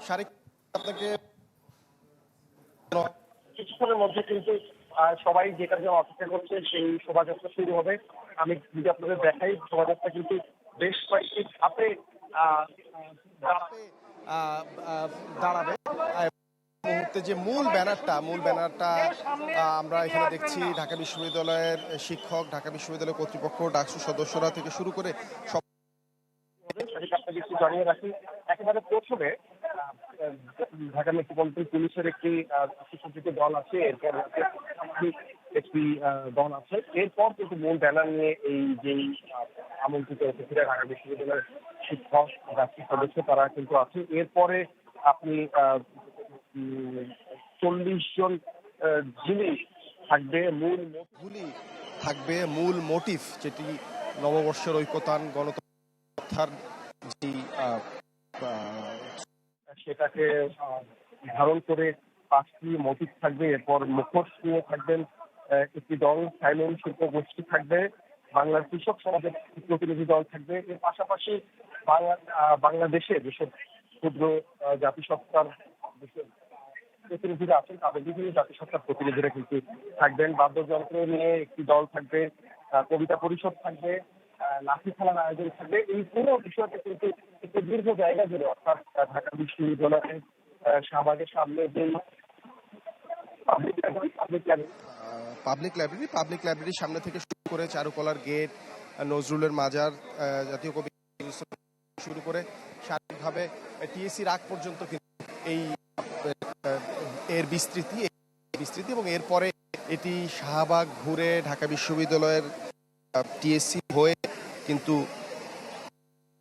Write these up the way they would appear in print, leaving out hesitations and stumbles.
শারীরিক আপনাকে কিছুক্ষণের মধ্যে কিন্তু সবাই যেটার জন্য অপেক্ষা করছে সেই শোভাযাত্রা শুরু হবে। আমি যদি আপনাদের দেখাই, শোভাযাত্রা কিন্তু বেশ কয়েকটি ধাপে দাঁড়াবে। মুহূর্তে যে মূল ব্যানারটা আমরা এখানে দেখছি ঢাকা বিশ্ববিদ্যালয়ের শিক্ষক, ঢাকা বিশ্ববিদ্যালয় কর্তৃপক্ষ, ডাকসু সদস্যরা থেকে শুরু করে সব আপনাকে একটু জানিয়ে রাখি। একেবারে প্রথমে ঢাকা মেট্রোপলিটন পুলিশের একটি সুসজ্জিত দল আছে, এরপর একটি দল আছে, এরপর কিন্তু মূল ব্যানার নিয়ে এই যেই আমন্ত্রিত অতিথিরা ঢাকা বিশ্ববিদ্যালয়ের শিক্ষক, ডাকসু সদস্য তারা কিন্তু আছে। এরপরে আপনি 40 জন যিনি থাকবে মূল মোটিভ, যেটি নববর্ষের ঐকতান গণতন্ত্র সেটাকে ধারণ করে 5টি মোটিভ থাকবে। এরপর মুখোশ নিয়ে থাকবেন একটি দল, সাইলেন্ট শিল্প গোষ্ঠী থাকবে, বাংলার কৃষক সমাজের প্রতিনিধি দল থাকবে। এর পাশাপাশি বাংলাদেশে যেসব ক্ষুদ্র জাতিসত্তার প্রতিনিধিরা আছেন তাদের বিভিন্ন জাতিসত্তার প্রতিনিধিরা কিন্তু থাকবেন। বাদ্যযন্ত্র নিয়ে একটি দল থাকবে, কবিতা পরিষদ থাকবে, লাঠি খেলার আয়োজন থাকবে। এই পুরো বিষয়টা কিন্তু একটি দীর্ঘ জায়গা জুড়ে, অর্থাৎ ঢাকা বিশ্ববিদ্যালয়ের শাহবাগের সামনে যে পাবলিক লাইব্রেরির সামনে থেকে শুরু করে চারুকলার গেট, নজরুলের মাজার, জাতীয় কবি শুরু করে শারীরিকভাবে টিএসসির আগ পর্যন্ত কিন্তু এই এর বিস্তৃতি এবং এরপরে এটি শাহবাগ ঘুরে ঢাকা বিশ্ববিদ্যালয়ের টিএসসি হয়ে কিন্তু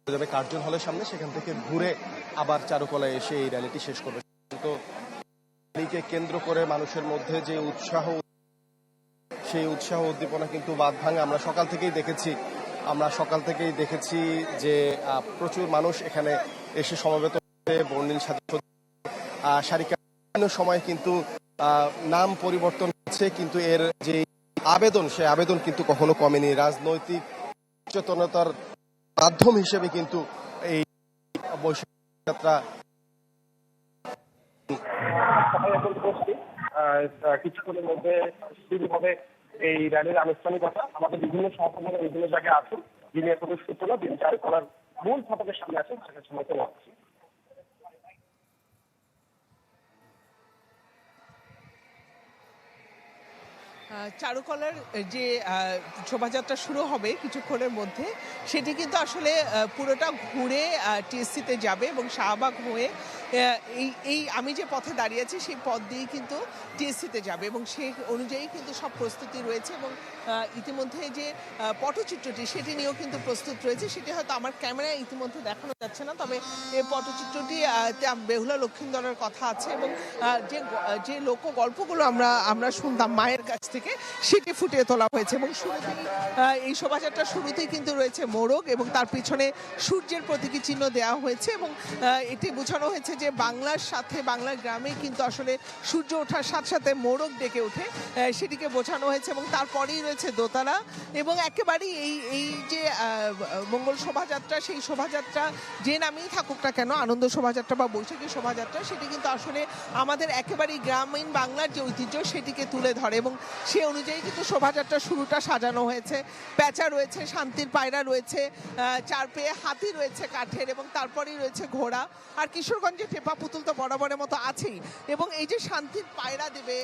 যাবে কার্জন হলের সামনে, সেখান থেকে ঘুরে আবার চারুকলায় এসে এই র্যালিটি শেষ করবে। তো র্যালিকে কেন্দ্র করে মানুষের মধ্যে যে সেই উৎসাহ উদ্দীপনা কিন্তু বাদ ভাঙে। আমরা সকাল থেকেই দেখেছি যে প্রচুর মানুষ এখানে এসে সমবেত হচ্ছে, বর্ণিল সারিকা সময় কিন্তু নাম পরিবর্তন হচ্ছে, কিন্তু এর যে সে আবেদন কিন্তু কখনো কমেনি। রাজনৈতিক সচেতনতার মাধ্যম হিসেবে কিন্তু এই বৈশাখ যাত্রা কিছুক্ষণের মধ্যে শুরু হবে এই র্যালির আনুষ্ঠানিকতা। আমাদের বিভিন্ন সহকর্মীরা বিভিন্ন জায়গায় আছেন, যিনি এখনো সূচনা দিন চারুকলার মূল ফটকের সামনে আছেন, সেটার সময় চলে আসছি। চারুকলার যে শোভাযাত্রা শুরু হবে কিছুক্ষণের মধ্যে, সেটি কিন্তু আসলে পুরোটা ঘুরে টিএসসিতে যাবে এবং শাহবাগ হয়ে এই আমি যে পথে দাঁড়িয়ে আছি সেই পথ দিয়েই কিন্তু টিএসসিতে যাবে এবং সেই অনুযায়ী কিন্তু সব প্রস্তুতি রয়েছে এবং ইতিমধ্যে যে পটচিত্রটি সেটি নিয়েও কিন্তু প্রস্তুত রয়েছে। সেটি হয়তো আমার ক্যামেরায় ইতিমধ্যে দেখানো যাচ্ছে না, তবে এই পটচিত্রটি বেহুলা লক্ষিন্দরের কথা আছে এবং যে লোক গল্পগুলো আমরা শুনতাম মায়ের কাছ থেকে সেটি ফুটিয়ে তোলা হয়েছে। এবং শুরুতেই এই শোভাযাত্রার শুরুতেই কিন্তু রয়েছে মোড়ক এবং তার পিছনে সূর্যের প্রতীকী চিহ্ন দেওয়া হয়েছে এবং এটি বোঝানো হয়েছে যে বাংলার সাথে বাংলার গ্রামে কিন্তু আসলে সূর্য ওঠার সাথে সাথে মোড়ক ডেকে ওঠে, সেটিকে বোঝানো হয়েছে। এবং তারপরেই রয়েছে দোতারা এবং একেবারেই এই যে মঙ্গল শোভাযাত্রা, সেই শোভাযাত্রা যে নামেই থাকুক না কেন, আনন্দ শোভাযাত্রা বা বৈশাখী শোভাযাত্রা, সেটি কিন্তু আসলে আমাদের একেবারেই গ্রামীণ বাংলার যে ঐতিহ্য সেটিকে তুলে ধরে এবং সে অনুযায়ী কিন্তু শোভাযাত্রার শুরুটা সাজানো হয়েছে। প্যাঁচা রয়েছে, শান্তির পায়রা রয়েছে, চার পেয়ে হাতি রয়েছে কাঠের এবং তারপরেই রয়েছে ঘোড়া, আর কিশোরগঞ্জে টেপা পুতুল তো বরাবরের মতো আছেই। এবং এই যে শান্তির পায়রা দেবে,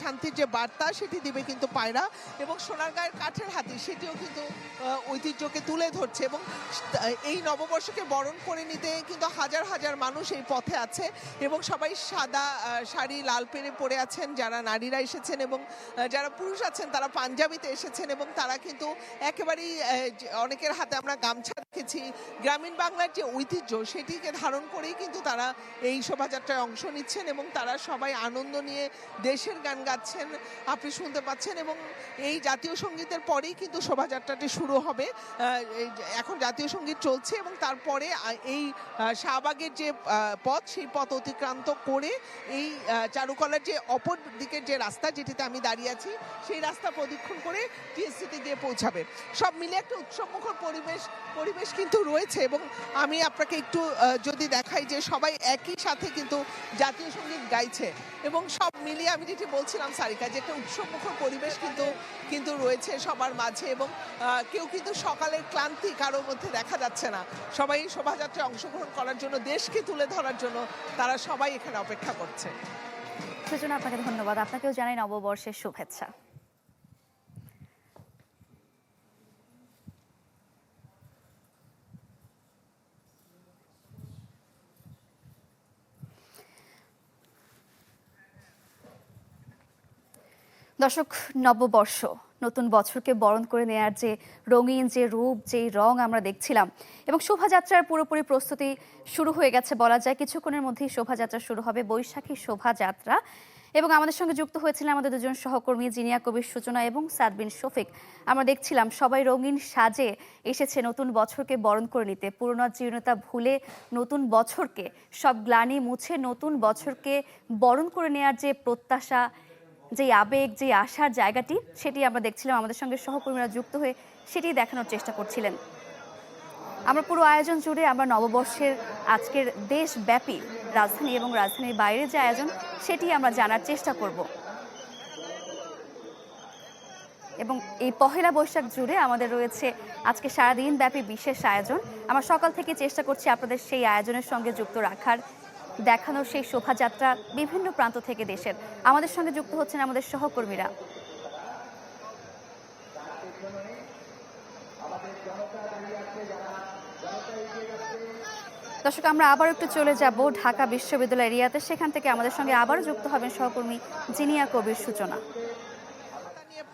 শান্তির যে বার্তা সেটি দিবে কিন্তু পায়রা, এবং সোনারগাঁয়ের কাঠের হাতি সেটিও কিন্তু ঐতিহ্যকে তুলে ধরছে। এবং এই নববর্ষকে বরণ করে নিতে কিন্তু হাজার হাজার মানুষ এই পথে আছে এবং সবাই সাদা শাড়ি লাল পেরে পরে আছেন, যারা নারীরা এসেছেন এবং যারা পুরুষ আছেন তারা পাঞ্জাবিতে এসেছেন এবং তারা কিন্তু একেবারেই অনেকের হাতে আমরা গামছা দেখেছি। গ্রামীণ বাংলার যে ঐতিহ্য সেটিকে ধারণ করেই কিন্তু তারা এই শোভাযাত্রায় অংশ নিচ্ছেন এবং তারা সবাই আনন্দ নিয়ে দেশের গান গাচ্ছেন, আপনি শুনতে পাচ্ছেন। এবং এই জাতীয় সঙ্গীতের পরেই কিন্তু শোভাযাত্রাটি শুরু হবে। এখন জাতীয় সঙ্গীত চলছে এবং তারপরে এই শাহবাগের যে পথ সেই পথ অতিক্রান্ত করে এই চারুকলার যে অপর দিকের যে রাস্তা যেটিতে আমি দাঁড়িয়ে আছি বলেছি সেই রাস্তা প্রদক্ষিণ করে টিএসসিতে গিয়ে পৌঁছাবে। সব মিলে একটা উৎসবমুখর পরিবেশ কিন্তু রয়েছে এবং আমি আপনাকে একটু যদি দেখাই যে সবাই একই সাথে কিন্তু জাতীয় সঙ্গীত গাইছে এবং সব মিলিয়ে আমি যেটি বলছিলাম সারিকা যে একটা উৎসবমুখর পরিবেশ কিন্তু রয়েছে সবার মাঝে এবং কেউ কিন্তু সকালের ক্লান্তি কারোর মধ্যে দেখা যাচ্ছে না। সবাই শোভাযাত্রায় অংশগ্রহণ করার জন্য, দেশকে তুলে ধরার জন্য তারা সবাই এখানে অপেক্ষা করছে। সেজন্য আপনাকে ধন্যবাদ। আপনাকেও জানাই নববর্ষের শুভেচ্ছা। দর্শক, নববর্ষ, নতুন বছরকে বরণ করে নেয়ার যে রঙিন যে রূপ, যেই রং আমরা দেখছিলাম এবং শোভাযাত্রার পুরোপুরি প্রস্তুতি শুরু হয়ে গেছে বলা যায়। কিছুক্ষণের মধ্যেই শোভাযাত্রা শুরু হবে, বৈশাখী শোভাযাত্রা। এবং আমাদের সঙ্গে যুক্ত হয়েছিলেন আমাদের দুজন সহকর্মী জিনিয়া কবির সূচনা এবং সাদবিন শফিক। আমরা দেখছিলাম সবাই রঙিন সাজে এসেছে নতুন বছরকে বরণ করে নিতে, পুরনো জীর্ণতা ভুলে নতুন বছরকে, সব গ্লানি মুছে নতুন বছরকে বরণ করে নেয়ার যে প্রত্যাশা, যে আবেগ, যে আশার জায়গাটি, সেটি আমরা দেখছিলাম। আমাদের সঙ্গে সহকর্মীরা যুক্ত হয়ে সেটি দেখানোর চেষ্টা করছিলেন। আমরা পুরো আয়োজন জুড়ে আমরা নববর্ষের আজকের দেশব্যাপী রাজধানী এবং রাজধানীর বাইরে যে আয়োজন সেটি আমরা জানার চেষ্টা করব এবং এই পহেলা বৈশাখ জুড়ে আমাদের রয়েছে আজকে সারাদিন ব্যাপী বিশেষ আয়োজন। আমরা সকাল থেকে চেষ্টা করছি আপনাদের সেই আয়োজনের সঙ্গে যুক্ত রাখার, দেখানোর সেই শোভাযাত্রা বিভিন্ন প্রান্ত থেকে দেশের। আমাদের সঙ্গে যুক্ত হচ্ছেন আমাদের সহকর্মীরা। দর্শক, আমরা আবার একটু চলে যাব ঢাকা বিশ্ববিদ্যালয় এরিয়াতে। সেখান থেকে আমাদের সঙ্গে আবারও যুক্ত হবেন সহকর্মী জিনিয়া কবির সূচনা।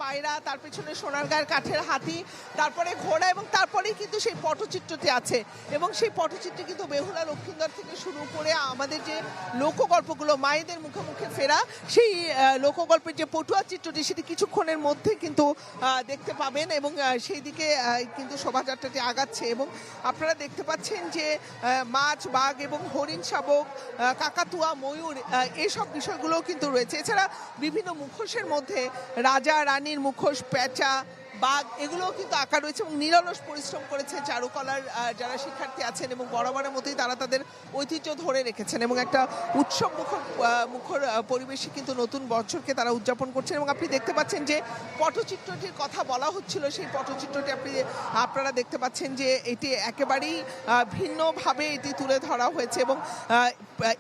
পায়রা, তার পেছনে সোনারগাঁয়ের কাঠের হাতি, তারপরে ঘোড়া এবং তারপরেই কিন্তু সেই পটচিত্রটি আছে এবং সেই পটচিত্রে কিন্তু বেহুলা লক্ষিন্দর থেকে শুরু করে আমাদের যে লোকগল্পগুলো, মায়েদের মুখে মুখে ফেরা, সেই লোকগল্পের যে পটুয়া চিত্রটি সেটি কিছুক্ষণের মধ্যে কিন্তু দেখতে পাবেন এবং সেই দিকে কিন্তু শোভাযাত্রাটি আগাচ্ছে এবং আপনারা দেখতে পাচ্ছেন যে মাছ, বাঘ এবং হরিণ শাবক, কাকাতুয়া, ময়ূর, এইসব বিষয়গুলো কিন্তু রয়েছে। এছাড়া বিভিন্ন মুখোশের মধ্যে রাজা রানীর মুখোশ, পেঁচা, বাঘ, এগুলোও কিন্তু আঁকা রয়েছে এবং নিরলস পরিশ্রম করেছে চারুকলার যারা শিক্ষার্থী আছেন এবং বরাবরের মতোই তারা তাদের ঐতিহ্য ধরে রেখেছেন এবং একটা উৎসব মুখর পরিবেশে কিন্তু নতুন বছরকে তারা উদযাপন করছেন। এবং আপনি দেখতে পাচ্ছেন যে পটচিত্রটির কথা বলা হচ্ছিল, সেই পটচিত্রটি আপনারা দেখতে পাচ্ছেন যে এটি একেবারেই ভিন্নভাবে এটি তুলে ধরা হয়েছে এবং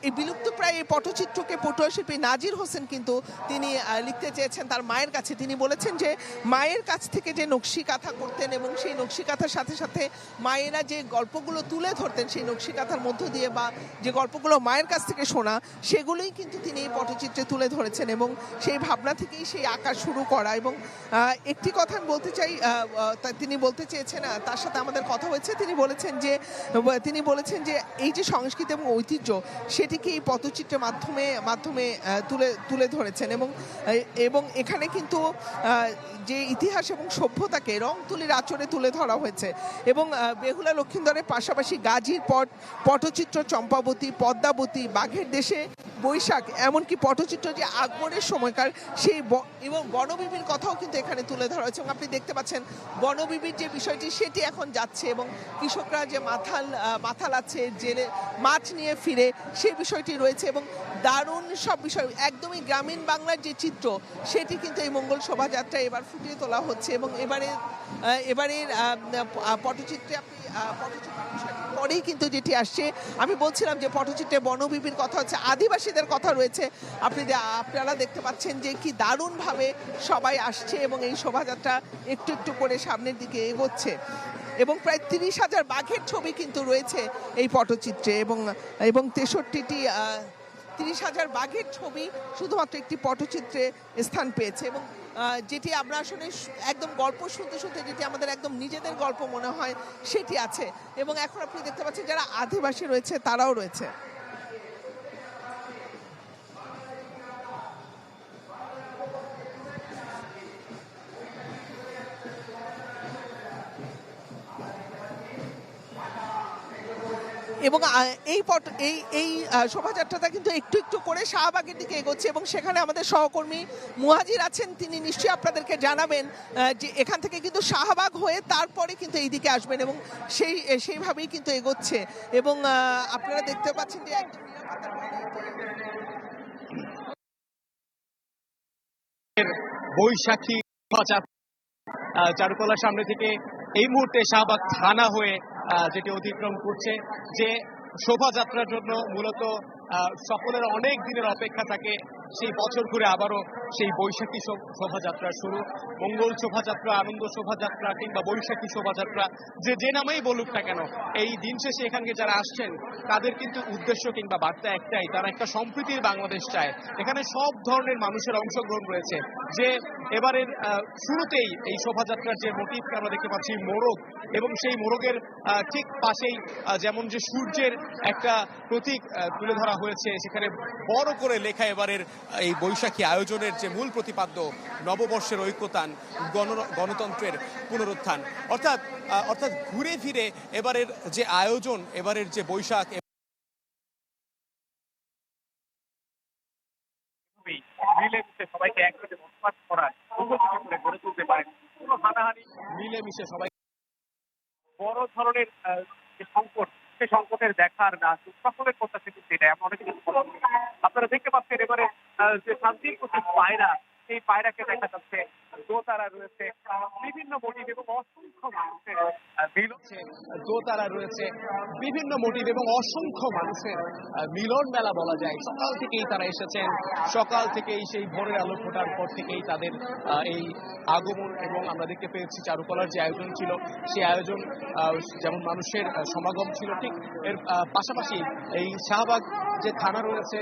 এই বিলুপ্তপ্রায় এই পটচিত্রকে পটুয়া শিল্পী নাজির হোসেন কিন্তু তিনি লিখতে চেয়েছেন তার মায়ের কাছে। তিনি বলেছেন যে মায়ের কাছ থেকে যে নকশি কাঁথা করতেন এবং সেই নকশি কাঁথার সাথে সাথে মায়েরা যে গল্পগুলো তুলে ধরতেন সেই নকশি কাঁথার মধ্য দিয়ে বা যে গল্পগুলো মায়ের কাছ থেকে শোনা, সেগুলোই কিন্তু তিনি এই পটচিত্রে তুলে ধরেছেন এবং সেই ভাবনা থেকেই সেই আঁকা শুরু করা। এবং একটি কথা আমি বলতে চাই, তিনি বলতে চেয়েছেন, তার সাথে আমাদের কথা হয়েছে, তিনি বলেছেন যে এই যে সংস্কৃতি এবং ঐতিহ্য সেটিকে এই পটচিত্রের মাধ্যমে তুলে ধরেছেন এবং এখানে কিন্তু যে ইতিহাস এবং সভ্যতাকে রং তুলির আঁচড়ে তুলে ধরা হয়েছে এবং বেহুলা লক্ষিন্দরের পাশাপাশি গাজীর পটচিত্র, চম্পাবতী, পদ্মাবতী, বাঘের দেশে বৈশাখ, এমনকি পটচিত্র যে আকবরের সময়কার সেই এবং বনবিবির কথাও কিন্তু এখানে তুলে ধরা হয়েছে। এবং আপনি দেখতে পাচ্ছেন বনবিবির যে বিষয়টি সেটি এখন যাচ্ছে এবং কৃষকরা যে মাথাল আছে জেলে মাছ নিয়ে ফিরে, সেই বিষয়টি রয়েছে এবং দারুণ সব বিষয়, একদমই গ্রামীণ বাংলার যে চিত্র সেটি কিন্তু এই মঙ্গল শোভাযাত্রায় এবার ফুটিয়ে তোলা হচ্ছে এবং এবারের পটচিত্রে পরেই কিন্তু যেটি আসছে, আমি বলছিলাম যে পটচিত্রে বনবিবির কথা হচ্ছে, আদিবাসীদের কথা রয়েছে। আপনারা দেখতে পাচ্ছেন যে কি দারুণভাবে সবাই আসছে এবং এই শোভাযাত্রা একটু একটু করে সামনের দিকে এগোচ্ছে এবং প্রায় 30,000 বাঘের ছবি কিন্তু রয়েছে এই পটচিত্রে এবং 63টি 30,000 বাঘের ছবি শুধুমাত্র একটি পটচিত্রে স্থান পেয়েছে এবং যেটি আমরা আসলে একদম গল্প শুনতে শুনতে যেটি আমাদের একদম নিজেদের গল্প মনে হয় সেটি আছে এবং এখন আপনি দেখতে পাচ্ছেন যারা আদিবাসী রয়েছে তারাও রয়েছে। এবং এই শোভাযাত্রাটা কিন্তু একটু একটু করে শাহবাগের দিকে এগোচ্ছে এবং সেখানে আমাদের সহকর্মী মুহাজির আছেন, তিনি নিশ্চয়ই আপনাদেরকে জানাবেন যে এখান থেকে কিন্তু শাহবাগ হয়ে তারপরে কিন্তু এই দিকে আসবেন এবং সেইভাবেই কিন্তু এগোচ্ছে এবং আপনারা দেখতে পাচ্ছেন যে একদম বৈশাখী চারুকলার সামনে থেকে এই মুহূর্তে শাহবাগ থানা হয়ে যেটি অতিক্রম করছে, যে শোভাযাত্রার জন্য মূলত সকলের অনেক দিনের অপেক্ষা থাকে। সেই বছর ঘুরে আবারও সেই বৈশাখী শোভাযাত্রা শুরু। মঙ্গল শোভাযাত্রা, আনন্দ শোভাযাত্রা কিংবা বৈশাখী শোভাযাত্রা, যে নামেই বলুক না কেন, এই দিন শেষে এখানে যারা আসছেন তাদের কিন্তু উদ্দেশ্য কিংবা বার্তা একটাই, তারা একটা সম্প্রীতির বাংলাদেশ চায়। এখানে সব ধরনের মানুষের অংশগ্রহণ রয়েছে। যে এবারের শুরুতেই এই শোভাযাত্রার যে মোটিভকে আমরা দেখতে পাচ্ছি মোরগ, এবং সেই মোরগের ঠিক পাশেই যেমন যে সূর্যের একটা প্রতীক তুলে ধরা হয়েছে, সেখানে বড় করে লেখা এবারের এই বৈশাখী আয়োজনের যে মূল প্রতিপাদ্য, নববর্ষের ঐক্যতান, গণতন্ত্রের পুনরুত্থান। অর্থাৎ ঘুরে ফিরে এবারের যে আয়োজন, এবারের যে বৈশাখ মিলেমিশে সবাইকে একসাথে বসবাস করার উপযোগী করে গড়ে তুলতে পারে। কোনো হানাহানি, মিলেমিশে সবাই বড় ধরনের যে সংকট, সেই সংকটের দেখার না সকলের প্রত্যাশা কিন্তু এটা। এমন অনেক কিছু আপনারা দেখতে পাচ্ছেন এবারে যে শান্তির প্রতীক পায়রা, সেই পায়রাকে দেখা যাচ্ছে, দোতারা রয়েছে, বিভিন্ন মোটিভ এবং অসংখ্য মানুষের দোতারা রয়েছে, বিভিন্ন মোটিভ এবং অসংখ্য মানুষের মিলন মেলা বলা যায়। সকাল থেকেই তারা এসেছেন, সকাল থেকেই সেই ভোরের আলো ফোটার পর থেকেই তাদের এই আগমন। এবং আমরা দেখতে পেয়েছি চারুকলার যে আয়োজন ছিল, সেই আয়োজন যেমন মানুষের সমাগম ছিল, ঠিক এর পাশাপাশি এই শাহবাগ যে থানা রয়েছে,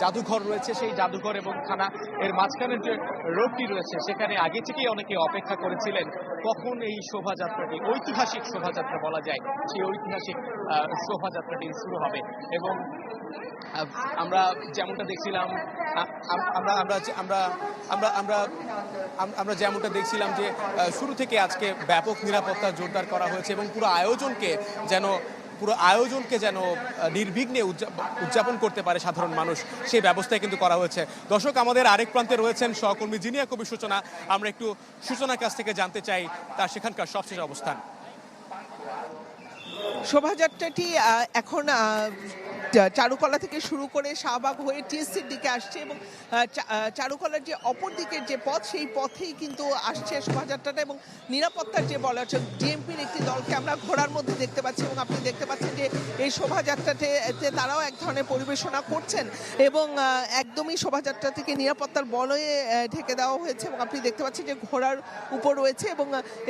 জাদুঘর রয়েছে, সেই জাদুঘর এবং থানা এর মাঝখানের যে রোডটি রয়েছে, সেখানে আগে থেকেই অনেকে অপেক্ষা করেছিলেন কখন এই শোভাযাত্রাটি, ঐতিহাসিক শোভাযাত্রা বলা যায়, সেই ঐতিহাসিক শোভাযাত্রাটি শুরু হবে। এবং আমরা যেমনটা দেখছিলাম আমরা যেমনটা দেখছিলাম যে শুরু থেকে আজকে ব্যাপক নিরাপত্তা জোরদার করা হয়েছে এবং পুরো আয়োজনকে যেন নির্বিঘ্নে উদযাপন করতে পারে সাধারণ মানুষ, সেই ব্যবস্থাই কিন্তু করা হয়েছে। দর্শক, আমাদের আরেক প্রান্তে রয়েছেন সহকর্মী জিনিয়া কবি সূচনা। আমরা একটু সূচনার কাছ থেকে জানতে চাই তার সেখানকার সবশেষ অবস্থান। শোভাযাত্রাটি এখন চারুকলা থেকে শুরু করে শাহবাগ হয়ে টিএসসির দিকে আসছে এবং চারুকলার যে অপর দিকের যে পথ, সেই পথেই কিন্তু আসছে শোভাযাত্রাটা। এবং নিরাপত্তার যে বলা হচ্ছে, ডিএমপির একটি দলকে আমরা ঘোড়ার মধ্যে দেখতে পাচ্ছি এবং আপনি দেখতে পাচ্ছেন যে এই শোভাযাত্রাতে তারাও এক ধরনের পরিবেশনা করছেন এবং একদমই শোভাযাত্রা থেকে নিরাপত্তার বলয়ে ঢেকে দেওয়া হয়েছে এবং আপনি দেখতে পাচ্ছেন যে ঘোড়ার উপর রয়েছে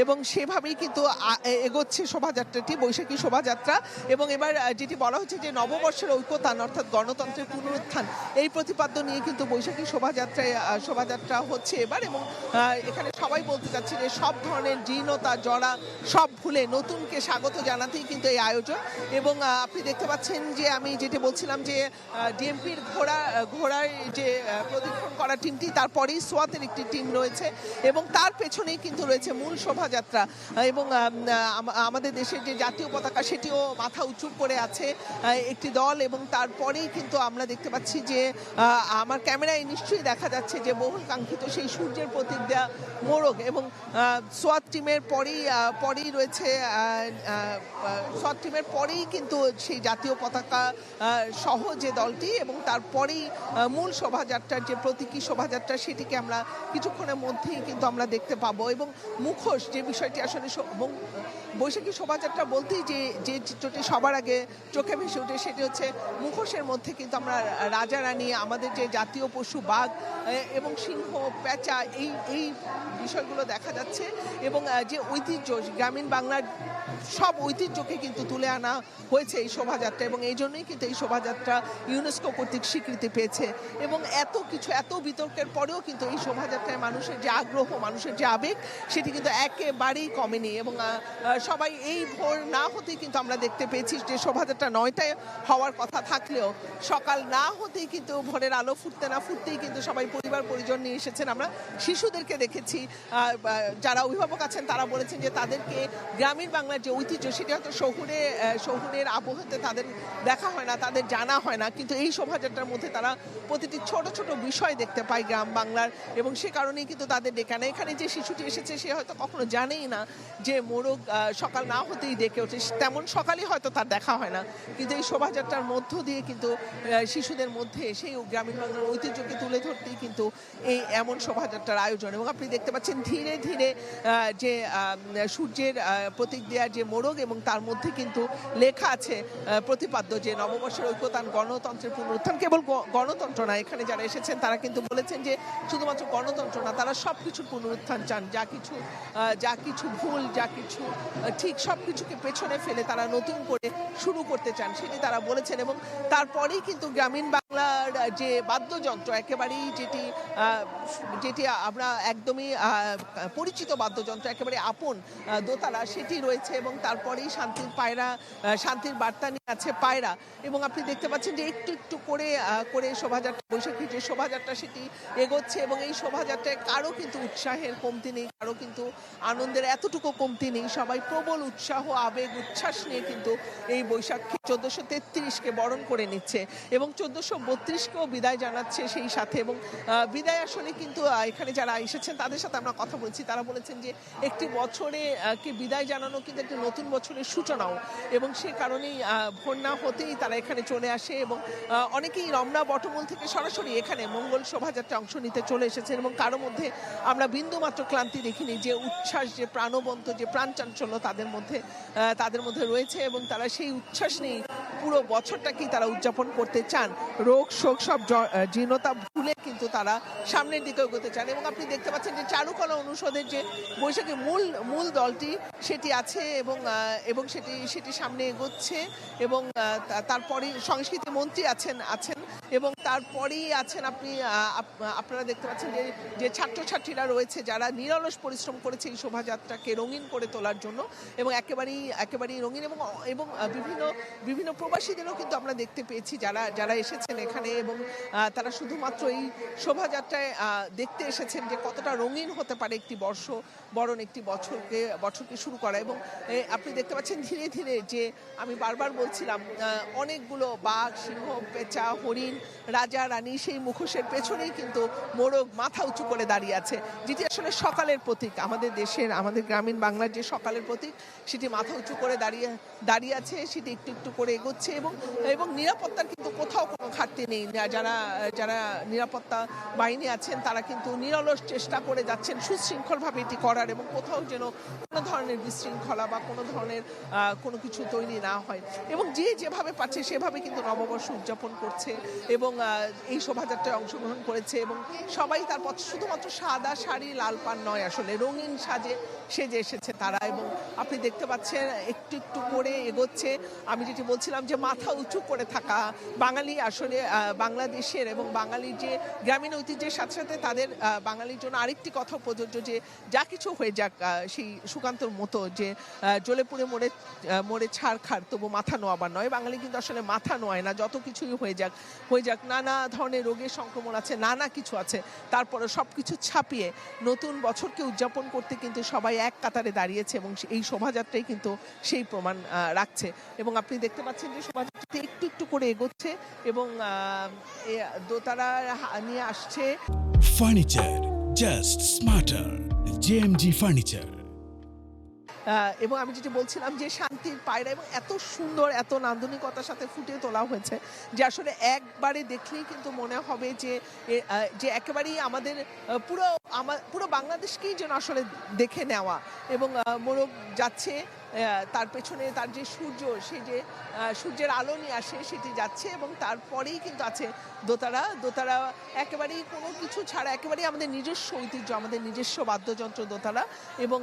এবং সেভাবেই কিন্তু এগোচ্ছে শোভাযাত্রাটি, বৈশাখী শোভাযাত্রা। এবং এবার যেটি বলা হচ্ছে যে নববর্ষের ঐক্যতান অর্থাৎ গণতন্ত্রের পুনরুত্থান, এই প্রতিপাদ্য নিয়ে কিন্তু বৈশাখী শোভাযাত্রা হচ্ছে এবার। এবং এখানে সবাই বলতে চাচ্ছে যে সব ধরনের জীর্ণতা জড়া সব ভুলে নতুনকে স্বাগত জানাতেই কিন্তু এই আয়োজন। এবং আপনি দেখতে পাচ্ছেন যে আমি যেটি বলছিলাম যে ডিএমপির ঘোড়ার যে প্রদক্ষিণ করা টিমটি, তারপরেই সোয়াতের একটি টিম রয়েছে এবং তার পেছনেই কিন্তু রয়েছে মূল শোভাযাত্রা। এবং আমাদের দেশের যে জাতীয় পতাকা, সেটিও মাথা উঁচু করে আছে একটি দল। এবং তারপরেই কিন্তু আমরা দেখতে পাচ্ছি যে আমার ক্যামেরায় নিশ্চয়ই দেখা যাচ্ছে যে বহুল কাঙ্ক্ষিত সেই সূর্যের প্রতীক দেয়া মোরগ। এবং সোয়াত টিমের পরেই রয়েছে, সোয়াত টিমের পরেই কিন্তু সেই জাতীয় পতাকা সহ যে দলটি, এবং তারপরেই মূল শোভাযাত্রার যে প্রতীকী শোভাযাত্রা, সেটিকে আমরা কিছুক্ষণের মধ্যেই কিন্তু আমরা দেখতে পাবো। এবং মুখোশ যে বিষয়টি আসলে বৈশাখী শোভাযাত্রা বলতেই যে চিত্রটি সবার আগে চোখে ভেসে ওঠে, সেটি হচ্ছে মুখোশের মধ্যে কিন্তু আমরা রাজা রানী, আমাদের যে জাতীয় পশু বাঘ এবং সিংহ, পেঁচা, এই বিষয়গুলো দেখা যাচ্ছে। এবং যে ঐতিহ্য, গ্রামীণ বাংলার সব ঐতিহ্যকে কিন্তু তুলে আনা হয়েছে এই শোভাযাত্রা, এবং এই জন্যই কিন্তু এই শোভাযাত্রা ইউনেস্কো কর্তৃক স্বীকৃতি পেয়েছে। এবং এত বিতর্কের পরেও কিন্তু এই শোভাযাত্রায় মানুষের যে আগ্রহ, মানুষের যে আবেগ, সেটি কিন্তু একেবারেই কমেনি। এবং সবাই এই ভোর না হতেই কিন্তু আমরা দেখতে পেয়েছি যে শোভাযাত্রা 9টায় হওয়ার কথা থাকলেও সকাল না হতেই কিন্তু ভোরের আলো ফুটতে না ফুটতেই কিন্তু সবাই পরিবার পরিজন নিয়ে এসেছেন। আমরা শিশুদেরকে দেখেছি, যারা অভিভাবক আছেন তারা বলেছেন যে তাদেরকে গ্রামীণ বাংলার যে ঐতিহ্য সেটা হয়তো শহুরের আবহাওয়াতে তাদের দেখা হয় না, তাদের জানা হয় না, কিন্তু এই শোভাযাত্রার মধ্যে তারা প্রতিটি ছোট ছোট বিষয় দেখতে পায় গ্রাম বাংলার, এবং সে কারণেই কিন্তু তাদের ডেকে আনে। এখানে যে শিশুটি এসেছে সে হয়তো কখনো জানেই না যে মোরগ সকাল না হতেই ডেকে ওঠে, তেমন সকালে হয়তো তার দেখা হয় না, কিন্তু এই শোভাযাত্রার মধ্য দিয়ে কিন্তু শিশুদের মধ্যে সেই গ্রামীণ বাংলার ঐতিহ্যকে তুলে ধরতেই কিন্তু এই এমন শোভাযাত্রার আয়োজন। এবং আপনি দেখতে পাচ্ছেন ধীরে ধীরে যে সূর্যের প্রতীক দেওয়ার যে মোরগ, এবং তার মধ্যে কিন্তু লেখা আছে প্রতিপাদ্য যে নববর্ষের ঐক্যতান গণতন্ত্রের পুনরুত্থান। কেবল গণতন্ত্র না, এখানে যারা এসেছেন তারা কিন্তু বলেছেন যে শুধুমাত্র গণতন্ত্র না, তারা সব কিছুর পুনরুত্থান চান, যা কিছু ভুল, যা কিছু ঠিক সব কিছুকে পেছনে ফেলে তারা নতুন করে শুরু করতে চান, সেটি তারা বলেছেন। এবং তারপরেই কিন্তু গ্রামীণ বাংলার যে বাদ্যযন্ত্র একেবারেই যেটি আমরা একদমই পরিচিত বাদ্যযন্ত্র, একেবারে আপন দোতারা, সেটি রয়েছে। এবং তারপরেই শান্তির বার্তা নিয়ে আছে পায়রা। এবং আপনি দেখতে পাচ্ছেন যে একটু একটু করে শোভাযাত্রা, বৈশাখী যে শোভাযাত্রা সেটি এগোচ্ছে, এবং এই শোভাযাত্রায় কারো কিন্তু উৎসাহের কমতি নেই, কারো কিন্তু আনন্দের এতটুকু কমতি নেই। সবাই প্রবল উৎসাহ, আবেগ, উচ্ছ্বাস নিয়ে কিন্তু এই বৈশাখী 1433-কে বরণ করে নিচ্ছে এবং 1432-কেও বিদায় জানাচ্ছে সেই সাথে। এবং বিদায় আসলে কিন্তু এখানে যারা এসেছেন তাদের সাথে আমরা কথা বলছি, তারা বলেছেন যে একটি বছরে কি বিদায় জানানো কিন্তু একটি নতুন বছরের সূচনাও, এবং সে কারণেই ভোর না হতেই তারা এখানে চলে আসে। এবং অনেকেই রমনা বটমূল থেকে সরাসরি এখানে মঙ্গল শোভাযাত্রায় অংশ নিতে চলে এসেছেন, এবং কারো মধ্যে আমরা বিন্দুমাত্র ক্লান্তি দেখিনি। যে উচ্ছ্বাস, যে প্রাণবন্ত, যে প্রাণচাঞ্চল্য তাদের মধ্যে রয়েছে, এবং তারা সেই উচ্ছ্বাস নিয়ে পুরো বছরটাকেই তারা উদযাপন করতে চান। রোগ শোক সব জীর্ণতা ভুলে কিন্তু তারা সামনের দিকে এগোতে চান। এবং আপনি দেখতে পাচ্ছেন যে চারুকলা অনুষদের যে বৈশাখী মূল দলটি সেটি আছে, এবং সেটি সামনে এগোচ্ছে। এবং তারপরে সংস্কৃতি মন্ত্রী আছেন, এবং তারপরেই আছেন আপনারা দেখতে পাচ্ছেন যে ছাত্রছাত্রীরা রয়েছে যারা নিরলস পরিশ্রম করেছে এই শোভাযাত্রাকে রঙিন করে তোলার জন্য, এবং একেবারেই রঙিন। এবং বিভিন্ন প্রবাসীদেরও কিন্তু আমরা দেখতে পেয়েছি যারা এসেছেন এখানে, এবং তারা শুধুমাত্র এই শোভাযাত্রায় দেখতে এসেছেন যে কতটা রঙিন হতে পারে একটি একটি বছরকে শুরু করা। এবং আপনি দেখতে পাচ্ছেন ধীরে ধীরে, যে আমি বারবার বলছিলাম, অনেকগুলো বাঘ, সিংহ, পেঁচা, হরিণ, রাজা রানী, সেই মুখোশের পেছনেই কিন্তু মোরগ মাথা উঁচু করে দাঁড়িয়ে আছে, যেটি আসলে সকালের প্রতীক। আমাদের দেশের, আমাদের গ্রামীণ বাংলার যে সকালের প্রতীক, সেটি মাথা উঁচু করে দাঁড়িয়ে আছে, সেটি একটু একটু করে এগোচ্ছে। এবং নিরাপত্তার কিন্তু কোথাও কোনো ঘাটতি নেই। যারা নিরাপত্তা বাহিনী আছেন তারা কিন্তু নিরলস চেষ্টা করে যাচ্ছেন সুশৃঙ্খলভাবে এটি করার, এবং কোথাও যেন কোনো ধরনের বিশৃঙ্খলা বা কোনো ধরনের কোনো কিছু তৈরি না হয়। এবং যেভাবে পাচ্ছে সেভাবে কিন্তু নববর্ষ উদযাপন করছে, এবং এই শোভাযাত্রায় অংশগ্রহণ করেছে। এবং সবাই তারপর শুধুমাত্র সাদা শাড়ি, লাল পান নয়, আসলে রঙিন সেজে এসেছে তারা। এবং আপনি দেখতে পাচ্ছেন একটু একটু করে এগোচ্ছে। আমি যেটি বলছিলাম যে মাথা উঁচু করে থাকা বাঙালি, আসলে বাংলাদেশের এবং বাঙালির যে গ্রামীণ ঐতিহ্যের সাথে সাথে তাদের বাঙালির জন্য আরেকটি কথা প্রযোজ্য, যে যা কিছু হয়ে যাক, সেই সুকান্তর মতো, যে জ্বলে পুড়ে মরে ছাড়খাড় তবু মাথা নোয়াবার নয়। বাঙালি কিন্তু আসলে মাথা নোয়ায় না, যত কিছুই হয়ে যাক, নানা ধরনের রোগের সংক্রমণ আছে, নানা কিছু আছে, তারপরে সবকিছু ছাপিয়ে নতুন বছরকে উদযাপন করতে কিন্তু সবাই এক কাতারে দাঁড়িয়েছে, এবং এই শোভাযাত্রাই কিন্তু সেই প্রমাণ রাখছে। এবং আপনি দেখতে পাচ্ছেন যে শোভাযাত্রাটি একটু একটু করে এগোচ্ছে, এবং দোতারা নিয়ে আসছে। Furniture just smarter, JMG furniture. এবং আমি যেটা বলছিলাম যে শান্তির পায়রা, এবং এত সুন্দর, এত নান্দনিকতার সাথে ফুটিয়ে তোলা হয়েছে যে আসলে একবারে দেখলেই কিন্তু মনে হবে যে একেবারেই আমাদের পুরো বাংলাদেশকেই যেন আসলে দেখে নেওয়া। এবং মোরগ যাচ্ছে, তার পেছনে তার যে সূর্য, সেই যে সূর্যের আলো নিয়ে আসে সেটি যাচ্ছে, এবং তারপরেই কিন্তু আছে দোতারা একেবারেই কোনো কিছু ছাড়া, একেবারেই আমাদের নিজস্ব ঐতিহ্য, আমাদের নিজস্ব বাদ্যযন্ত্র দোতারা, এবং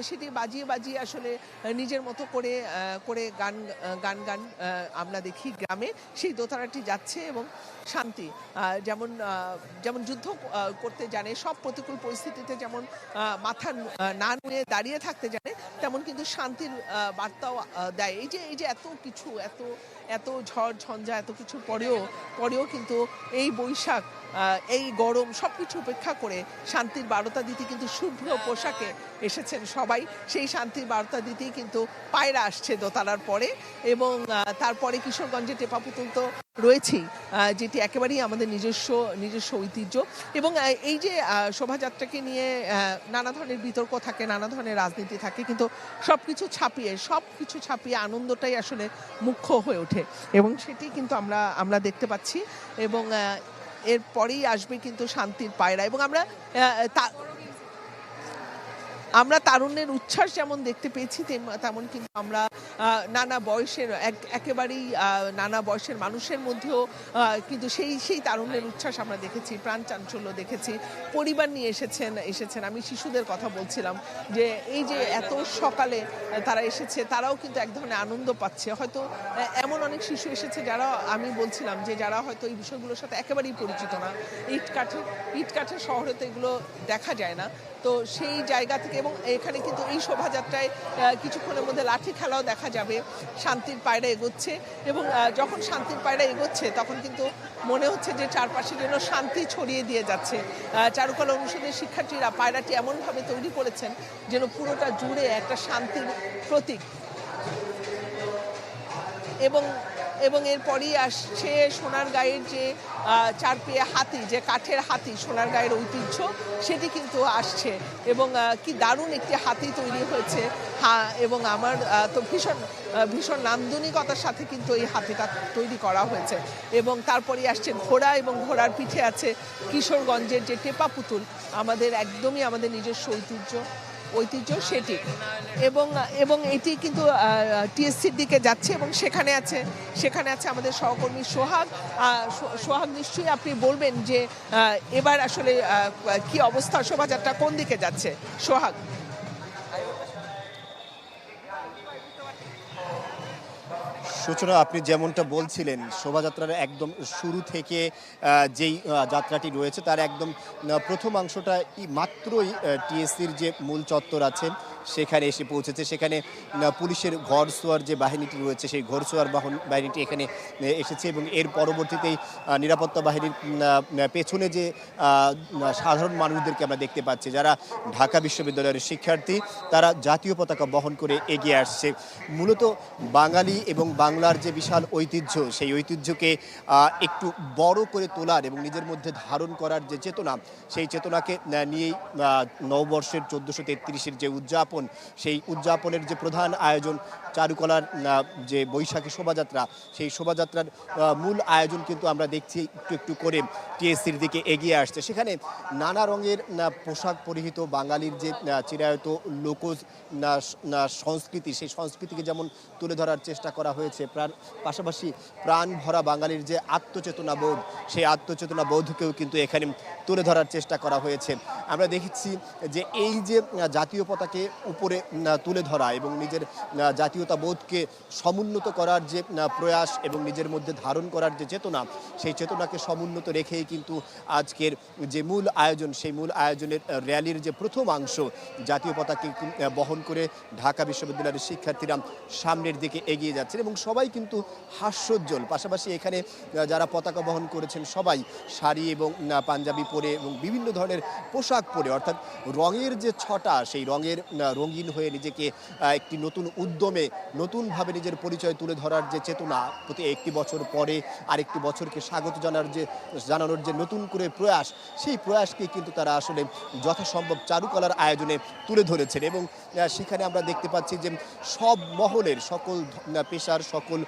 সেটি বাজিয়ে আসলে নিজের মতো করে গান আমরা দেখি গ্রামে সেই দোতারাটি যাচ্ছে। এবং শান্তি যেমন যুদ্ধ করতে জানে, সব প্রতিকূল পরিস্থিতিতে যেমন মাথা না নুয়ে দাঁড়িয়ে থাকতে জানে, তেমন কিন্তু শান্তির বার্তাও দেয়। এই যে এত কিছু, এত ঝড় ঝঞ্ঝা, এত কিছুর পরেও কিন্তু এই বৈশাখ, এই গরম সবকিছু উপেক্ষা করে শান্তির বার্তা দিতে কিন্তু শুভ্র পোশাকে এসেছেন সবাই। সেই শান্তির বার্তা দিতেই কিন্তু পায়রা আসছে দোতলার পরে, এবং তারপরে কিশোরগঞ্জে টেপা পুতুল তো রয়েছেই, যেটি একেবারেই আমাদের নিজস্ব ঐতিহ্য। এবং এই যে শোভাযাত্রাকে নিয়ে নানা ধরনের বিতর্ক থাকে, নানা ধরনের রাজনীতি থাকে, কিন্তু সবকিছু ছাপিয়ে আনন্দটাই আসলে মুখ্য হয়ে ওঠে, এবং সেটি কিন্তু আমরা দেখতে পাচ্ছি। এবং এরপরেই আসবে কিন্তু শান্তির পায়রা, এবং আমরা তারুণ্যের উচ্ছ্বাস যেমন দেখতে পেয়েছি, তেমন কিন্তু আমরা নানা বয়সের একেবারেই নানা বয়সের মানুষের মধ্যেও কিন্তু সেই তারুণ্যের উচ্ছ্বাস আমরা দেখেছি, প্রাণ চাঞ্চল্য দেখেছি। পরিবার নিয়ে এসেছেন। আমি শিশুদের কথা বলছিলাম যে এই যে এত সকালে তারা এসেছে, তারাও কিন্তু এক ধরনের আনন্দ পাচ্ছে। হয়তো এমন অনেক শিশু এসেছে যারা, আমি বলছিলাম যে যারা হয়তো এই বিষয়গুলোর সাথে একেবারেই পরিচিত না। ইট কাঠের শহরে তো এগুলো দেখা যায় না, তো সেই জায়গা থেকে। এবং এখানে কিন্তু এই শোভাযাত্রায় কিছুক্ষণের মধ্যে লাঠি খেলাও দেখা যাবে। শান্তির পায়রা এগোচ্ছে, এবং যখন শান্তির পায়রা এগোচ্ছে তখন কিন্তু মনে হচ্ছে যে চারপাশে যেন শান্তি ছড়িয়ে দিয়ে যাচ্ছে। চারুকলা অনুষদের শিক্ষার্থীরা পায়রাটি এমনভাবে তৈরি করেছেন যেন পুরোটা জুড়ে একটা শান্তির প্রতীক। এবং এরপরই আসছে সোনারগাঁয়ের যে চারপেয়ে হাতি, যে কাঠের হাতি, সোনারগাঁয়ের ঐতিহ্য, সেটি কিন্তু আসছে। এবং কি দারুণ একটি হাতি তৈরি হয়েছে, এবং আমার তো ভীষণ নান্দনিকতার সাথে কিন্তু এই হাতিটা তৈরি করা হয়েছে। এবং তারপরেই আসছে ঘোড়া, এবং ঘোড়ার পিঠে আছে কিশোরগঞ্জের যে টেপা পুতুল, একদমই আমাদের নিজস্ব ঐতিহ্য সেটি। এবং এটি কিন্তু টিএসসির দিকে যাচ্ছে, এবং সেখানে আছে আমাদের সহকর্মী সোহাগ। নিশ্চয়ই আপনি বলবেন যে এবার আসলে কি অবস্থা, শোভাযাত্রা কোন দিকে যাচ্ছে সোহাগ? সূচনা, আপনি যেমনটা বলছিলেন, শোভাযাত্রার একদম শুরু থেকে যেই যাত্রাটি রয়েছে তার একদম প্রথমাংশটা মাত্রই টিএসসির যে মূল চত্বর আছে সেখানে এসে পৌঁছেছে। সেখানে পুলিশের ঘরসোয়ার যে বাহিনীটি রয়েছে সেই ঘরসোয়ার বাহিনীটি এখানে এসেছে, এবং এর পরবর্তীতেই নিরাপত্তা বাহিনীর পেছনে যে সাধারণ মানুষদেরকে আমরা দেখতে পাচ্ছি, যারা ঢাকা বিশ্ববিদ্যালয়ের শিক্ষার্থী, তারা জাতীয় পতাকা বহন করে এগিয়ে আসছে। মূলত বাঙালি এবং বাংলার যে বিশাল ঐতিহ্য, সেই ঐতিহ্যকে একটু বড় করে তোলার এবং নিজের মধ্যে ধারণ করার যে চেতনা, সেই চেতনাকে নিয়েই নববর্ষের 1433-এর যে উদযাপন, সেই উদযাপনের যে প্রধান আয়োজন চারুকলার যে বৈশাখী শোভাযাত্রা, সেই শোভাযাত্রার মূল আয়োজন কিন্তু আমরা দেখছি একটু করে টিএসসির দিকে এগিয়ে আসছে। সেখানে নানা রঙের পোশাক পরিহিত বাঙালির যে চিরায়ত লোকজ সংস্কৃতি, সেই সংস্কৃতিকে যেমন তুলে ধরার চেষ্টা করা হয়েছে, পাশাপাশি প্রাণ ভরা বাঙালির যে আত্মচেতনাবোধ, সেই আত্মচেতনাবোধকেও কিন্তু এখানে তুলে ধরার চেষ্টা করা হয়েছে। আমরা দেখেছি যে এই যে জাতীয় পতাকে উপরে তুলে ধরা এবং নিজের জাতীয়তাবোধকে সমুন্নত করার যে প্রয়াস এবং নিজের মধ্যে ধারণ করার যে চেতনা, সেই চেতনাকে সমুন্নত রেখেই কিন্তু আজকের যে মূল আয়োজন, সেই মূল আয়োজনের র্যালির যে প্রথমাংশ, জাতীয় পতাকে বহন করে ঢাকা বিশ্ববিদ্যালয়ের শিক্ষার্থীরা সামনের দিকে এগিয়ে যাচ্ছেন, এবং সবাই কিন্তু হাস্যোজ্জ্বল। পাশাপাশি এখানে যারা পতাকা বহন করেছেন সবাই শাড়ি এবং পাঞ্জাবি পরে এবং বিভিন্ন ধরনের পোশাক পরে, অর্থাৎ রঙের যে ছটা, সেই রঙের রঙিন হয়ে নিজেকে একটি নতুন উদ্যমে নতুনভাবে নিজের পরিচয় তুলে ধরার যে চেতনা, প্রতি একটি বছর পরে আরেকটি বছরকে স্বাগত জানানোর যে নতুন করে প্রয়াস, সেই প্রয়াসকে কিন্তু তারা আসলে যথাসম্ভব চারুকলার আয়োজনে তুলে ধরেছেন। এবং সেখানে আমরা দেখতে পাচ্ছি যে সব মহলের, সকল পেশার, সকল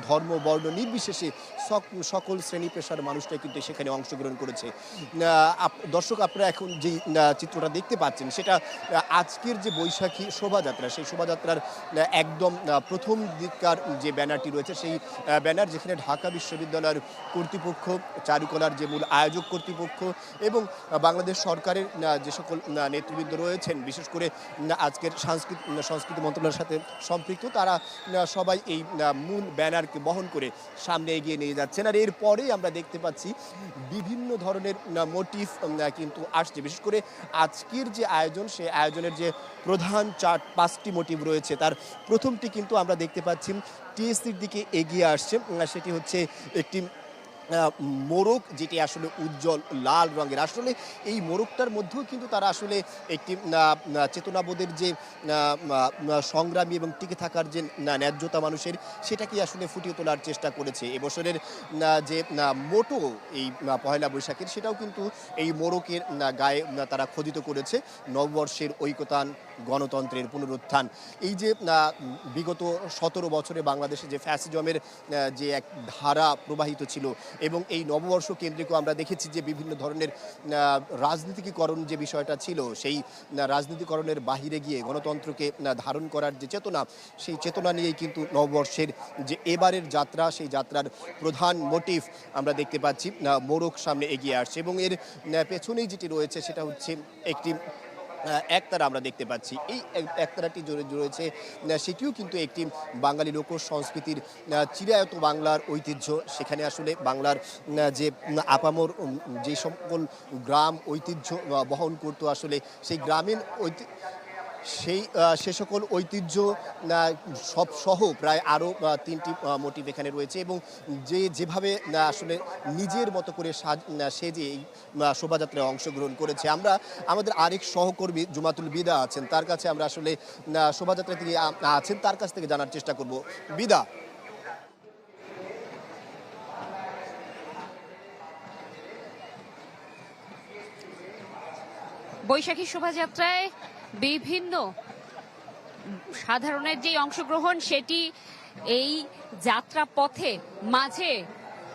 ধর্ম বর্ণ নির্বিশেষে সকল শ্রেণী পেশার মানুষটাই কিন্তু সেখানে অংশগ্রহণ করেছে। দর্শক, আপনারা এখন যে চিত্রটা দেখতে পাচ্ছেন সেটা আজকের যে বৈশাখী শোভাযাত্রা, সেই শোভাযাত্রার একদম প্রথম দিককার যে ব্যানারটি রয়েছে, সেই ব্যানার, যেখানে ঢাকা বিশ্ববিদ্যালয়ের কর্তৃপক্ষ, চারুকলার যে মূল আয়োজক কর্তৃপক্ষ এবং বাংলাদেশ সরকারের যে সকল নেতৃবৃন্দ রয়েছেন, বিশেষ করে আজকের সংস্কৃতি মন্ত্রণালয়ের সাথে সম্পৃক্ত, তারা সবাই এই মূল ব্যানারকে বহন করে সামনে এগিয়ে নিয়ে যাচ্ছেন। আর এরপরেই আমরা দেখতে পাচ্ছি বিভিন্ন ধরনের মোটিভ কিন্তু আসছে। বিশেষ করে আজকের যে আয়োজন, সেই আয়োজনের যে প্রধান 5টি মোটিভ রয়েছে, তার প্রথমটি কিন্তু আমরা দেখতে পাচ্ছি টিএসসির দিকে এগিয়ে আসছে। সেটি হচ্ছে একটি মোরগ, যেটি আসলে উজ্জ্বল লাল রঙের। আসলে এই মোরগটার মধ্যেও কিন্তু তারা আসলে একটি চেতনাবোধের যে সংগ্রামী এবং টিকে থাকার যে ন্যায্যতা মানুষের, সেটাকে আসলে ফুটিয়ে তোলার চেষ্টা করেছে। এবছরের যে মোটো এই পহেলা বৈশাখের, সেটাও কিন্তু এই মোরগের গায়ে তারা খোদিত করেছে নববর্ষের ঐকতান, গণতন্ত্রের পুনরুত্থান। এই যে বিগত 17 বছরে বাংলাদেশে যে ফ্যাসিজমের যে এক ধারা প্রবাহিত ছিল, এবং এই নববর্ষ কেন্দ্রিক আমরা দেখেছি যে বিভিন্ন ধরনের রাজনীতিকরণ যে বিষয়টা ছিল, সেই রাজনীতিকরণের বাহিরে গিয়ে গণতন্ত্রকে ধারণ করার যে চেতনা, সেই চেতনা নিয়েই কিন্তু নববর্ষের যে এবারের যাত্রা, সেই যাত্রার প্রধান মোটিভ আমরা দেখতে পাচ্ছি মোরগ সামনে এগিয়ে আসছে। এবং এর পেছনেই যেটি রয়েছে সেটা হচ্ছে একটি একতারা আমরা দেখতে পাচ্ছি। এই একতারাটি রয়েছে, সেটিও কিন্তু একটি বাঙালি লোক সংস্কৃতির চিরায়ত বাংলার ঐতিহ্য। সেখানে আসলে বাংলার যে আপামর যে সকল গ্রাম ঐতিহ্য বহন করতো, আসলে সেই গ্রামীণ সে সকল ঐতিহ্য সব সহ প্রায় আরও 3টি মোটিভ এখানে রয়েছে। এবং যেভাবে আসলে নিজের মতো করে সেজে এই শোভাযাত্রায় অংশগ্রহণ করেছে, আমরা আমাদের আরেক সহকর্মী জুমাতুল বিদা আছেন, তার কাছে আমরা আসলে শোভাযাত্রা তিনি আছেন, তার কাছ থেকে জানার চেষ্টা করব। বিদা, বৈশাখী শোভাযাত্রায় বিভিন্ন সাধারণের যে অংশগ্রহণ, সেটি এই যাত্রা পথে মাঝে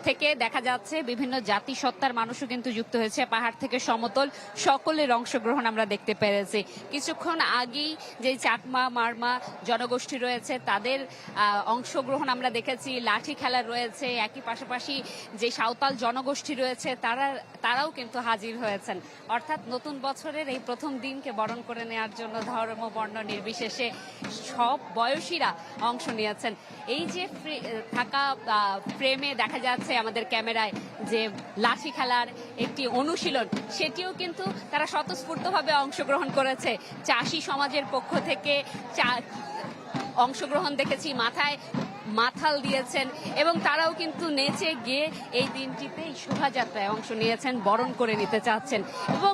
থেকে দেখা যাচ্ছে বিভিন্ন জাতিসত্তার মানুষও কিন্তু যুক্ত হয়েছে। পাহাড় থেকে সমতল সকলের অংশগ্রহণ আমরা দেখতে পেরেছি। কিছুক্ষণ আগেই যে চাকমা মারমা জনগোষ্ঠী রয়েছে, তাদের অংশগ্রহণ আমরা দেখেছি। লাঠি খেলা রয়েছে, একই পাশাপাশি যে সাঁওতাল জনগোষ্ঠী রয়েছে তারাও কিন্তু হাজির হয়েছেন। অর্থাৎ নতুন বছরের এই প্রথম দিনকে বরণ করে নেওয়ার জন্য ধর্ম বর্ণ নির্বিশেষে সব বয়সীরা অংশ নিয়েছেন। এই যে থাকা ফ্রেমে দেখা যাচ্ছে আমাদের ক্যামেরায় যে লাঠি খেলার একটি অনুশীলন, সেটিও কিন্তু তারা স্বতঃস্ফূর্তভাবে অংশগ্রহণ করেছে। চাষি সমাজের পক্ষ থেকে অংশগ্রহণ দেখেছি, মাথায় মাথাল দিয়েছেন এবং তারাও কিন্তু নেচে গিয়ে এই দিনটিতে এই শোভাযাত্রায় অংশ নিয়েছেন, বরণ করে নিতে চাচ্ছেন। এবং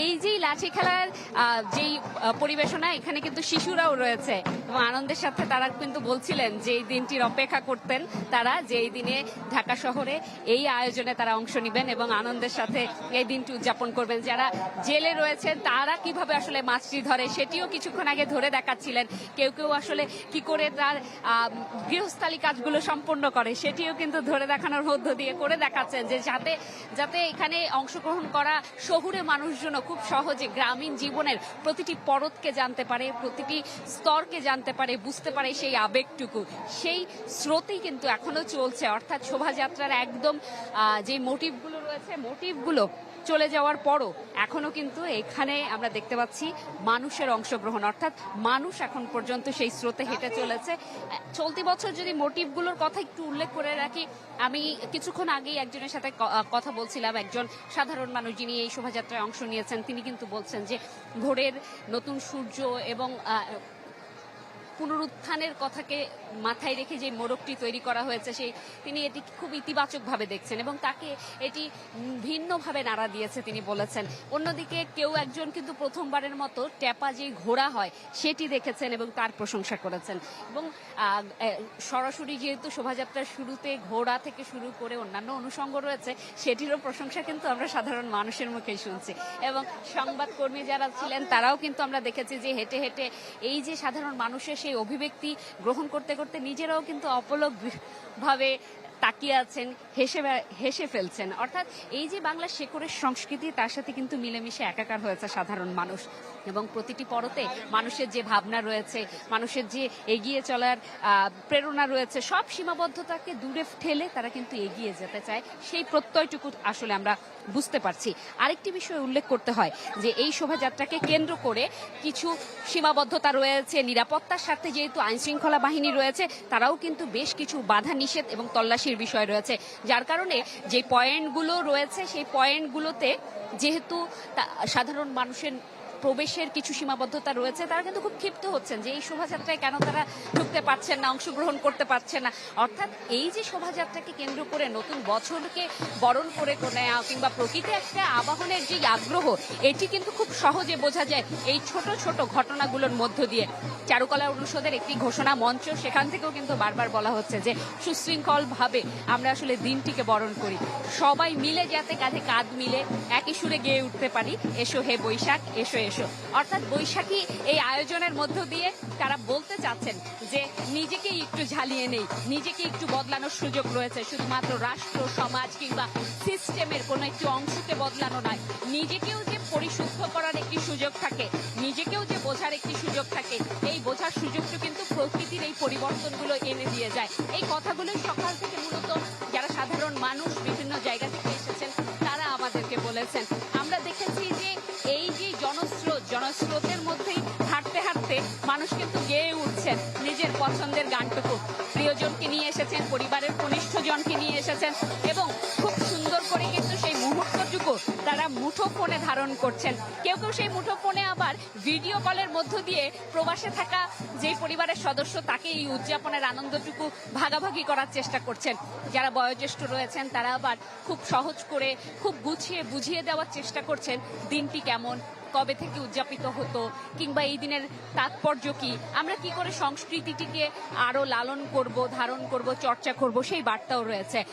এই যে লাঠি খেলার যেই পরিবেশনা, এখানে কিন্তু শিশুরাও রয়েছে এবং আনন্দের সাথে তারা কিন্তু বলছিলেন যে এই দিনটির অপেক্ষা করতেন তারা, যে এই দিনে ঢাকা শহরে এই আয়োজনে তারা অংশ নেবেন এবং আনন্দের সাথে এই দিনটি উদযাপন করবেন। যারা জেলে রয়েছেন তারা কিভাবে আসলে মাছটি ধরে, সেটিও কিছুক্ষণ আগে ধরে দেখাচ্ছিলেন। কেউ কেউ আসলে কি করে তার গৃহস্থালী কাজগুলো সম্পন্ন করে, সেটিও কিন্তু ধরে দেখানোর মধ্য দিয়ে করে দেখাচ্ছেন, যে যাতে এখানে অংশগ্রহণ করা শহুরে মানুষজন খুব সহজে গ্রামীণ জীবনের প্রতিটি পরতকে জানতে পারে, প্রতিটি স্তরকে জানতে পারে, বুঝতে পারে সেই আবেগটুকু। সেই স্রোতেই কিন্তু এখনো চলছে। অর্থাৎ শোভাযাত্রার একদম যে মোটিভগুলো রয়েছে, মোটিভগুলো চলে যাওয়ার পরও এখনো কিন্তু এখানে আমরা দেখতে পাচ্ছি মানুষের অংশগ্রহণ। অর্থাৎ মানুষ এখন পর্যন্ত সেই স্রোতে হেঁটে চলেছে। চলতি বছর যদি মোটিভগুলোর কথা একটু উল্লেখ করে রাখি, আমি কিছুক্ষণ আগেই একজনের সাথে কথা বলছিলাম, একজন সাধারণ মানুষ যিনি এই শোভাযাত্রায় অংশ নিয়েছেন, তিনি কিন্তু বলছেন যে ভোরের নতুন সূর্য এবং পুনরুত্থানের কথাকে মাথায় রেখে যে মোড়কটি তৈরি করা হয়েছে, তিনি এটি খুব ইতিবাচকভাবে দেখছেন এবং তাকে এটি ভিন্নভাবে নাড়া দিয়েছে তিনি বলেছেন। অন্যদিকে কেউ একজন কিন্তু প্রথমবারের মতো ট্যাপা যে ঘোড়া হয় সেটি দেখেছেন এবং তার প্রশংসা করেছেন। এবং সরাসরি যেহেতু শোভাযাত্রার শুরুতে ঘোড়া থেকে শুরু করে অন্যান্য অনুষঙ্গ রয়েছে, সেটিরও প্রশংসা কিন্তু আমরা সাধারণ মানুষের মুখেই শুনছি। এবং সংবাদকর্মী যারা ছিলেন তারাও কিন্তু আমরা দেখেছি যে হেঁটে হেঁটে এই যে সাধারণ মানুষের সেই অভিব্যক্তি গ্রহণ করতে করতে নিজেরাও কিন্তু অপলক ভাবে তাকিয়ে আছেন, হেসে ফেলছেন। অর্থাৎ এই যে বাংলা শেকড়ের সংস্কৃতি, তার সাথে কিন্তু মিলেমিশে একাকার হয়েছে সাধারণ মানুষ। এবং প্রতিটি পরতে মানুষের যে ভাবনা রয়েছে, মানুষের যে এগিয়ে চলার প্রেরণা রয়েছে, সব সীমাবদ্ধতাকে দূরে ঠেলে তারা কিন্তু এগিয়ে যেতে চায়, সেই প্রত্যয়টুকু আসলে আমরা বুঝতে পারছি। আরেকটি বিষয় উল্লেখ করতে হয় যে এই শোভাযাত্রাকে কেন্দ্র করে কিছু সীমাবদ্ধতা রয়েছে, নিরাপত্তার স্বার্থে যেহেতু আইনশৃঙ্খলা বাহিনী রয়েছে, তারাও কিন্তু বেশ কিছু বাধা নিষেধ এবং তল্লাশির বিষয় রয়েছে, যার কারণে যে পয়েন্টগুলো রয়েছে সেই পয়েন্টগুলোতে যেহেতু সাধারণ মানুষের প্রবেশের কিছু সীমাবদ্ধতা রয়েছে, তারা কিন্তু খুব ক্ষিপ্ত হচ্ছেন যে এই শোভাযাত্রায় কেন তারা ঢুকতে পারছেন না, অংশগ্রহণ করতে পারছেন না। অর্থাৎ এই যে শোভাযাত্রাকে কেন্দ্র করে নতুন বছরকে বরণ করে নেওয়া কিংবা প্রকৃতি একটা আবাহনের যে আগ্রহ, এটি কিন্তু খুব সহজে বোঝা যায় এই ছোট ছোট ঘটনাগুলোর মধ্য দিয়ে। চারুকলা অনুষদের একটি ঘোষণা মঞ্চ, সেখান থেকেও কিন্তু বারবার বলা হচ্ছে যে সুশৃঙ্খলভাবে আমরা আসলে দিনটিকে বরণ করি, সবাই মিলে যাতে কাঁধে কাঁধ মিলে একই সুরে গেয়ে উঠতে পারি, এসো হে বৈশাখ এসো এসো। অর্থাৎ বৈশাখী এই আয়োজনের মধ্য দিয়ে তারা বলতে চাচ্ছেন যে নিজেকে একটু ঝালিয়ে নেই, নিজেকে একটু বদলানোর সুযোগ রয়েছে। শুধুমাত্র রাষ্ট্র, সমাজ কিংবা সিস্টেমের কোনো একটি অংশকে বদলানো নয়, নিজেকেও যে পরিশুদ্ধ করার একটি সুযোগ থাকে, নিজেকেও যে বোঝার একটি সুযোগ থাকে, এই বোঝার সুযোগটা কিন্তু প্রকৃতির এই পরিবর্তনগুলো এনে দিয়ে যায়। এই কথাগুলো সকাল থেকে মূলত যারা সাধারণ মানুষ বিভিন্ন জায়গা থেকে এসেছেন তারা আমাদেরকে বলেছেন। আমরা দেখেছি যে এই যে জনস্রোতের মধ্যেই হাঁটতে হাঁটতে মানুষ কিন্তু গেয়ে উঠছেন নিজের পছন্দের গানটুকু, প্রিয়জনকে নিয়ে এসেছেন, পরিবারের কনিষ্ঠজনকে নিয়ে এসেছেন এবং খুব সুন্দর করে কিন্তু সেই মুহূর্তটুকু তারা মুঠো ফোনে ধারণ করছেন। কেউ কেউ সেই মুঠো ফোনে আবার ভিডিও কলের মধ্য দিয়ে প্রবাসে থাকা যেই পরিবারের সদস্য তাকে এই উদযাপনের আনন্দটুকু ভাগাভাগি করার চেষ্টা করছেন। যারা বয়োজ্যেষ্ঠ রয়েছেন তারা আবার খুব সহজ করে, খুব গুছিয়ে বুঝিয়ে দেওয়ার চেষ্টা করছেন দিনটি কেমন, কবে থেকে উদযাপিত হতো, কিংবা এই দিনের তাৎপর্য কি, আমরা কি করে সংস্কৃতিটিকে আরো লালন করব, ধারণ করব, চর্চা করব, সেই বার্তাও রয়েছে।